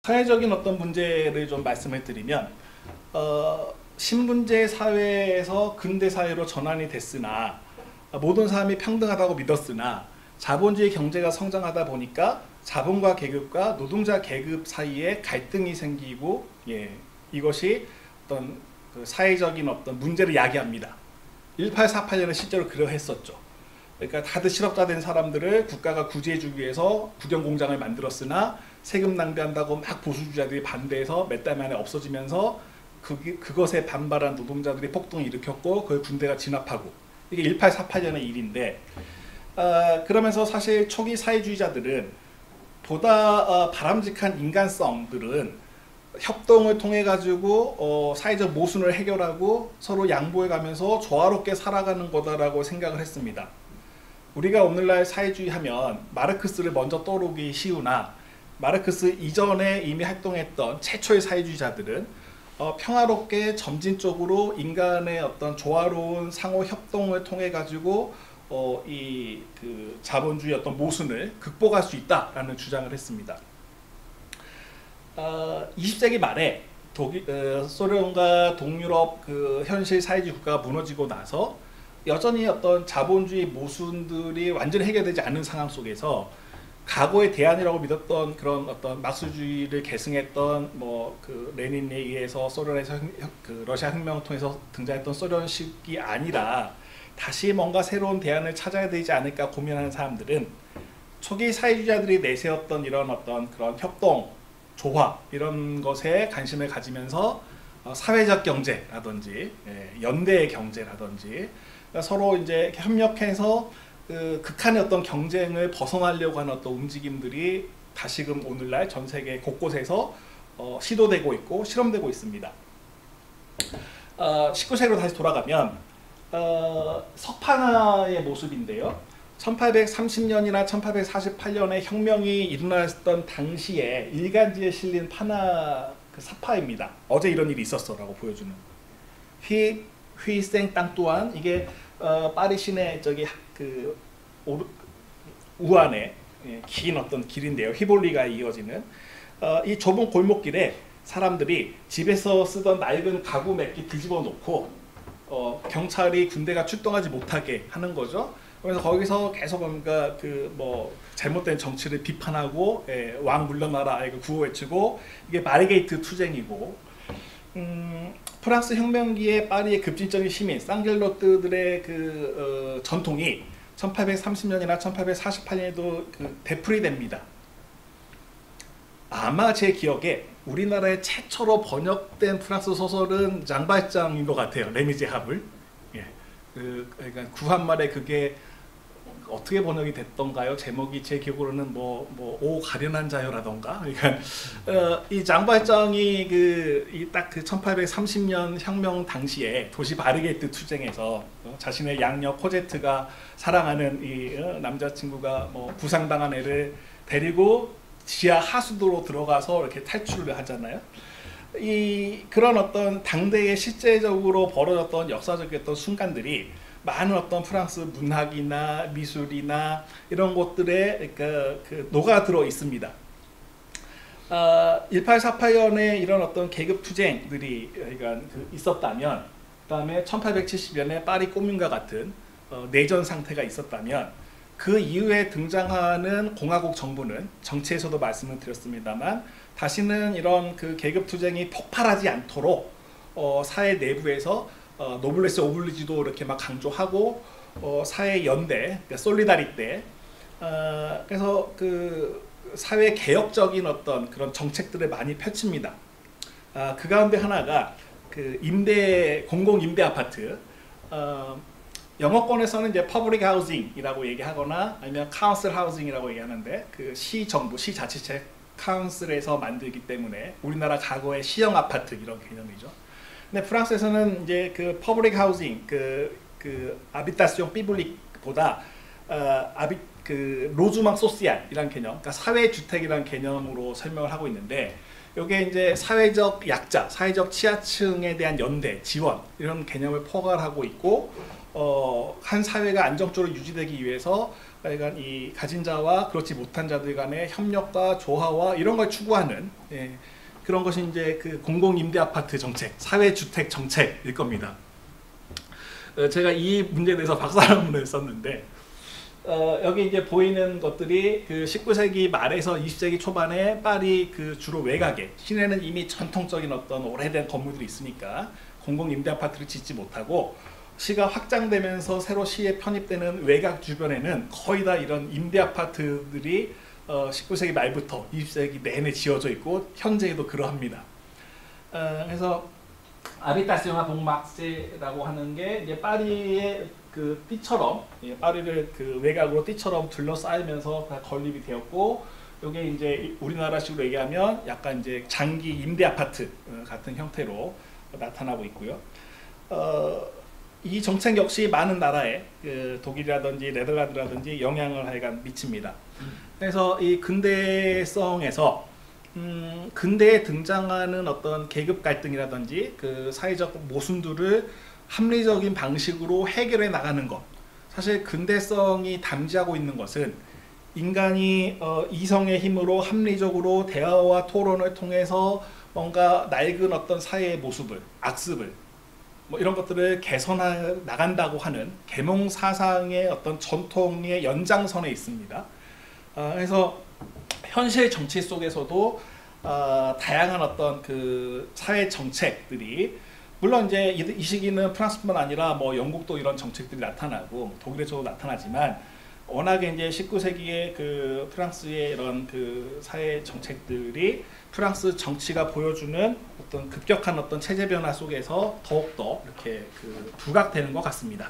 사회적인 어떤 문제를 좀 말씀을 드리면 신분제 사회에서 근대 사회로 전환이 됐으나 모든 사람이 평등하다고 믿었으나 자본주의 경제가 성장하다 보니까 자본과 계급과 노동자 계급 사이에 갈등이 생기고 이것이 어떤 그 사회적인 어떤 문제를 야기합니다. 1848년에 실제로 그러했었죠. 그러니까 다들 실업자 된 사람들을 국가가 구제해주기 위해서 국영공장을 만들었으나 세금 낭비한다고 막 보수주의자들이 반대해서 몇 달 만에 없어지면서 그것에 반발한 노동자들이 폭동을 일으켰고 그걸 군대가 진압하고 이게 1848년의 일인데 그러면서 사실 초기 사회주의자들은 보다 바람직한 인간성들은 협동을 통해 가지고 사회적 모순을 해결하고 서로 양보해 가면서 조화롭게 살아가는 거다라고 생각을 했습니다. 우리가 오늘날 사회주의 하면 마르크스를 먼저 떠오르기 쉬우나 마르크스 이전에 이미 활동했던 최초의 사회주의자들은 평화롭게 점진적으로 인간의 어떤 조화로운 상호 협동을 통해 가지고 이 그 자본주의 어떤 모순을 극복할 수 있다라는 주장을 했습니다. 20세기 말에 소련과 동유럽 그 현실 사회주의 국가가 무너지고 나서 여전히 어떤 자본주의 모순들이 완전히 해결되지 않는 상황 속에서 과거의 대안이라고 믿었던 그런 어떤 막스주의를 계승했던 뭐 그 레닌에 의해서 소련에서 그 러시아 혁명을 통해서 등장했던 소련식이 아니라 다시 뭔가 새로운 대안을 찾아야 되지 않을까 고민하는 사람들은 초기 사회주의자들이 내세웠던 이런 어떤 그런 협동, 조화 이런 것에 관심을 가지면서 사회적 경제라든지 연대의 경제라든지 그러니까 서로 이제 협력해서 그 극한의 어떤 경쟁을 벗어나려고 하는 어떤 움직임들이 다시금 오늘날 전 세계 곳곳에서 시도되고 있고 실험되고 있습니다. 19세기로 다시 돌아가면 석판화의 모습인데요. 1830년이나 1848년에 혁명이 일어났던 당시에 일간지에 실린 판화 그 사파입니다. 어제 이런 일이 있었어라고 보여주는. 휘생 땅 또한 이게 파리 시내 저기 그 우안에 긴 어떤 길인데요. 휘볼리가 이어지는 이 좁은 골목길에 사람들이 집에서 쓰던 낡은 가구 몇 개 뒤집어 놓고 경찰이 군대가 출동하지 못하게 하는 거죠. 그래서 거기서 계속 뭔가 그 뭐 잘못된 정치를 비판하고 왕 물러나라 이거 구호 외치고 이게 바리게이트 투쟁이고 프랑스 혁명기의 파리의 급진적인 시민 쌍겔로트들의 그 전통이 1830년이나 1848년에도 그 되풀이됩니다. 아마 제 기억에 우리나라의 최초로 번역된 프랑스 소설은 장발장인 것 같아요. 레미제라블. 그러니까 구한말에 그게 어떻게 번역이 됐던가요? 제목이 제 기억으로는 오 가련한 자요라던가. 그러니까 이 장발장이 딱 그 1830년 혁명 당시에 도시 바르게이트 투쟁에서 자신의 양녀 코제트가 사랑하는 이 남자친구가 부상당한 애를 데리고 지하 하수도로 들어가서 이렇게 탈출을 하잖아요. 그런 어떤 당대에 실제적으로 벌어졌던 역사적이었던 순간들이 많은 어떤 프랑스 문학이나 미술이나 이런 것들에 그 녹아들어 있습니다. 1848년에 이런 어떤 계급 투쟁들이 그러니까 있었다면, 그 다음에 1870년에 파리 꼬뮌과 같은 내전 상태가 있었다면, 그 이후에 등장하는 공화국 정부는 정치에서도 말씀을 드렸습니다만 다시는 이런 그 계급 투쟁이 폭발하지 않도록 사회 내부에서 노블레스 오블리지도 이렇게 막 강조하고 사회 연대, 그러니까 솔리다리테, 그래서 그 사회 개혁적인 어떤 그런 정책들을 많이 펼칩니다. 그 가운데 하나가 그 공공 임대 아파트. 영어권에서는 이제 퍼블릭 하우징이라고 얘기하거나 아니면 카운슬 하우징이라고 얘기하는데 그 시정부, 시자치체 카운슬에서 만들기 때문에 우리나라 과거의 시형 아파트 이런 개념이죠. 근데 프랑스에서는 이제 그 퍼블릭 하우징, 그 아비타시옹 피블릭보다 그 로즈망 소시알이란 개념, 그러니까 사회 주택이란 개념으로 설명을 하고 있는데 이게 이제 사회적 약자, 사회적 취하층에 대한 연대, 지원 이런 개념을 포괄하고 있고 한 사회가 안정적으로 유지되기 위해서 하여간 이 가진 자와 그렇지 못한 자들 간의 협력과 조화와 이런 걸 추구하는 그런 것이 이제 그 공공임대 아파트 정책, 사회주택 정책일 겁니다. 제가 이 문제에 대해서 박사論文을 썼는데 여기 이제 보이는 것들이 그 19세기 말에서 20세기 초반에 파리 그 주로 외곽에 시내는 이미 전통적인 어떤 오래된 건물들이 있으니까 공공임대 아파트를 짓지 못하고 시가 확장되면서 새로 시에 편입되는 외곽 주변에는 거의 다 이런 임대 아파트들이 19세기 말부터 20세기 내내 지어져 있고 현재에도 그러합니다. 그래서 아비타시오나 봉막세라고 하는 게 이제 파리의 그 띠처럼 파리를 그 외곽으로 띠처럼 둘러싸이면서 다 건립이 되었고, 이게 이제 우리나라식으로 얘기하면 약간 이제 장기 임대 아파트 같은 형태로 나타나고 있고요. 이 정책 역시 많은 나라에 그 독일이라든지 네덜란드라든지 영향을 하여간 미칩니다. 그래서 이 근대성에서 근대에 등장하는 어떤 계급 갈등이라든지 그 사회적 모순들을 합리적인 방식으로 해결해 나가는 것, 사실 근대성이 담지하고 있는 것은 인간이 이성의 힘으로 합리적으로 대화와 토론을 통해서 뭔가 낡은 어떤 사회의 모습을, 악습을 뭐 이런 것들을 개선해 나간다고 하는 계몽 사상의 어떤 전통의 연장선에 있습니다. 그래서 현실 정치 속에서도 다양한 어떤 그 사회 정책들이, 물론 이제 이 시기는 프랑스뿐만 아니라 뭐 영국도 이런 정책들이 나타나고 독일에서도 나타나지만, 워낙에 이제 19세기의 그 프랑스의 이런 그 사회 정책들이 프랑스 정치가 보여주는 어떤 급격한 어떤 체제 변화 속에서 더욱더 이렇게 그 부각되는 것 같습니다.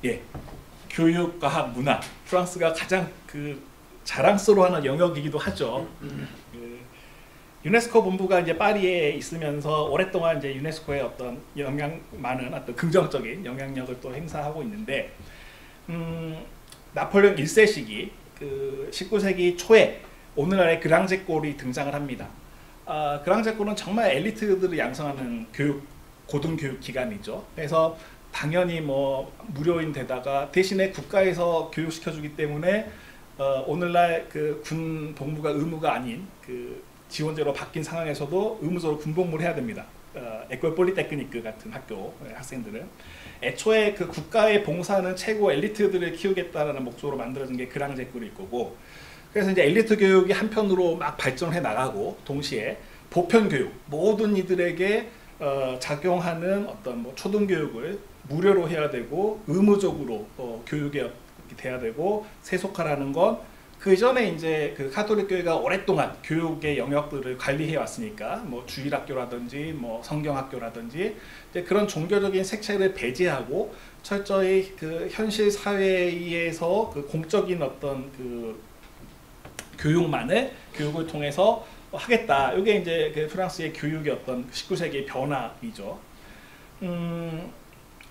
예, 교육, 과학, 문화, 프랑스가 가장 그 자랑스러워하는 영역이기도 하죠. 유네스코 본부가 이제 파리에 있으면서 오랫동안 이제 유네스코의 어떤 많은 어떤 긍정적인 영향력을 또 행사하고 있는데, 나폴레옹 1세 시기 그 19세기 초에 오늘날의 그랑제골이 등장을 합니다. 그랑제골은 정말 엘리트들을 양성하는 고등교육 기관이죠. 그래서 당연히 뭐 무료인 데다가 대신에 국가에서 교육시켜주기 때문에 오늘날 그 군 복무가 의무가 아닌 그 지원제로 바뀐 상황에서도 의무적으로 군복무를 해야 됩니다. 에콜 폴리테크니크 같은 학교 학생들은 애초에 그 국가에 봉사하는 최고 엘리트들을 키우겠다는 목적으로 만들어진 게 그랑제골일 거고, 그래서 이제 엘리트 교육이 한편으로 막 발전해 나가고, 동시에 보편 교육, 모든 이들에게 작용하는 어떤 뭐 초등교육을 무료로 해야 되고 의무적으로 교육에 돼야 되고 세속화라는 건 그 전에 이제 그 가톨릭 교회가 오랫동안 교육의 영역들을 관리해 왔으니까, 뭐 주일학교라든지 뭐 성경학교라든지 이제 그런 종교적인 색채를 배제하고 철저히 그 현실 사회에서 그 공적인 어떤 그 교육을 통해서 하겠다. 이게 이제 그 프랑스의 교육의 어떤 19세기의 변화이죠.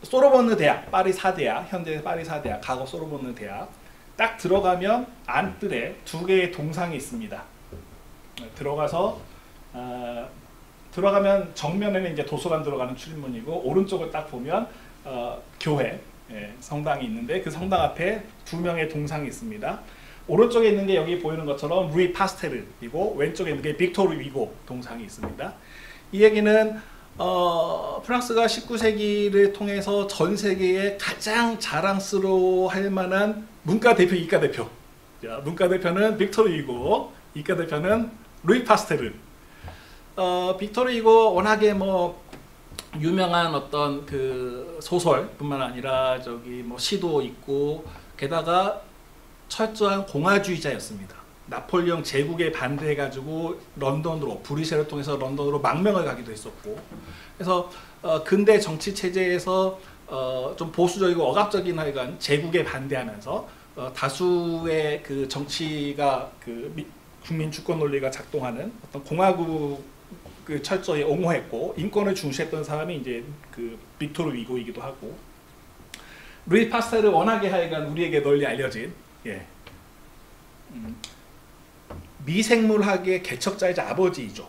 소르본느 대학, 파리 4대학, 현재 파리 4대학, 과거 소르본느 대학 딱 들어가면 안뜰에 두 개의 동상이 있습니다. 들어가면 정면에는 이제 도서관 들어가는 출입문이고, 오른쪽을 딱 보면 교회, 성당이 있는데 그 성당 앞에 두 명의 동상이 있습니다. 오른쪽에 있는 게 여기 보이는 것처럼 루이 파스테르이고, 왼쪽에 있는 게 빅토르 위고 동상이 있습니다. 이 얘기는 프랑스가 19세기를 통해서 전 세계에 가장 자랑스러워할 만한 문과 대표, 이과 대표. 자, 문과 대표는 빅토르 위고, 이과 대표는 루이 파스테르. 빅토르 위고 워낙에 뭐 유명한 어떤 그 소설뿐만 아니라 저기 뭐 시도 있고, 게다가 철저한 공화주의자였습니다. 나폴레옹 제국에 반대해가지고 런던으로, 브뤼셀을 통해서 런던으로 망명을 가기도 했었고, 그래서 근대 정치 체제에서 좀 보수적이고 억압적인 하여간 제국에 반대하면서 다수의 그 정치가 그 국민 주권 논리가 작동하는 어떤 공화국 그 철저히 옹호했고 인권을 중시했던 사람이 이제 그 빅토르 위고이기도 하고, 루이 파스테르 워낙에 하여간 우리에게 널리 알려진 미생물학의 개척자이자 아버지이죠.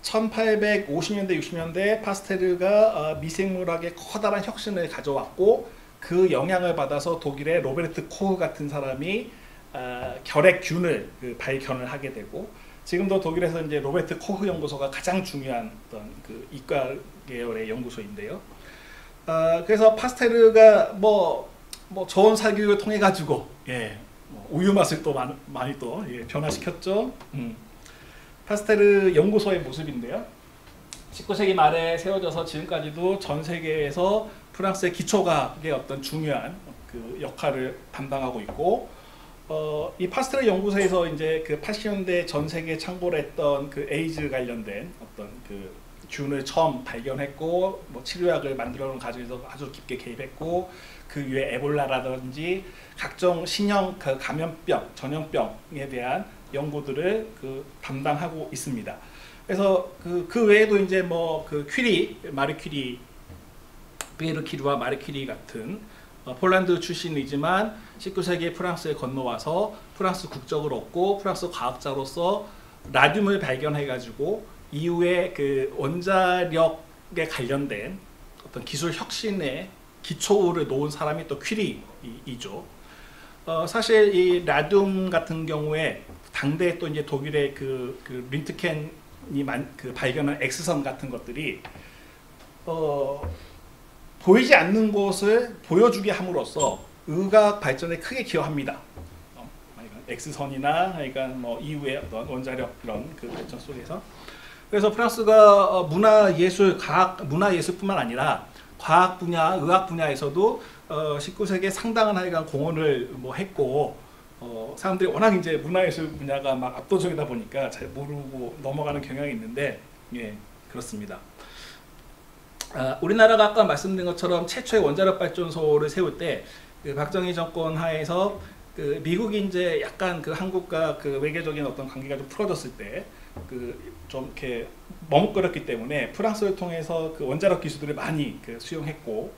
1850년대 60년대 파스테르가 미생물학의 커다란 혁신을 가져왔고, 그 영향을 받아서 독일의 로베르트 코흐 같은 사람이 결핵균을 발견을 하게 되고, 지금도 독일에서 이제 로베르트 코흐 연구소가 가장 중요한 어떤 그 이과 계열의 연구소인데요. 그래서 파스테르가 뭐 좋은 살균을 통해 가지고 우유 맛을 또 많이 또 변화시켰죠. 파스테르 연구소의 모습인데요. 19세기 말에 세워져서 지금까지도 전 세계에서 프랑스의 기초과학의 어떤 중요한 그 역할을 담당하고 있고, 이 파스테르 연구소에서 이제 그 80년대 전 세계 창궐 했던 그 에이즈 관련된 어떤 그 균을 처음 발견했고, 뭐 치료약을 만들어 놓은 과정에서 아주 깊게 개입했고, 그 위에 에볼라라든지 각종 신형 그 감염병, 전염병에 대한 연구들을 그 담당하고 있습니다. 그래서 그 외에도 이제 뭐 그 퀴리, 마리 퀴리, 피에르 퀴리와 마리 퀴리 같은 폴란드 출신이지만 19세기에 프랑스에 건너와서 프랑스 국적을 얻고 프랑스 과학자로서 라듐을 발견해가지고 이후에 그 원자력에 관련된 어떤 기술 혁신의 기초를 놓은 사람이 또 퀴리이죠. 사실 이 라듐 같은 경우에 당대 또 이제 독일의 그 린트켄이 발견한 X선 같은 것들이 보이지 않는 곳을 보여주게 함으로써 의학 발전에 크게 기여합니다. X선이나 그러니까 뭐 이후의 어떤 원자력 이런 그 발전 속에서. 그래서 프랑스가 문화예술, 과학, 문화예술뿐만 아니라 과학 분야, 의학 분야에서도 19세기에 상당한 하여간 공헌을 뭐 했고, 사람들이 워낙 이제 문화예술 분야가 막 압도적이다 보니까 잘 모르고 넘어가는 경향이 있는데, 그렇습니다. 우리나라가 아까 말씀드린 것처럼 최초의 원자력 발전소를 세울 때 그 박정희 정권 하에서 그 미국이 이제 약간 그 한국과 그 외교적인 어떤 관계가 좀 풀어졌을 때 그 좀 이렇게 머뭇거렸기 때문에 프랑스를 통해서 그 원자력 기술들을 많이 그 수용했고,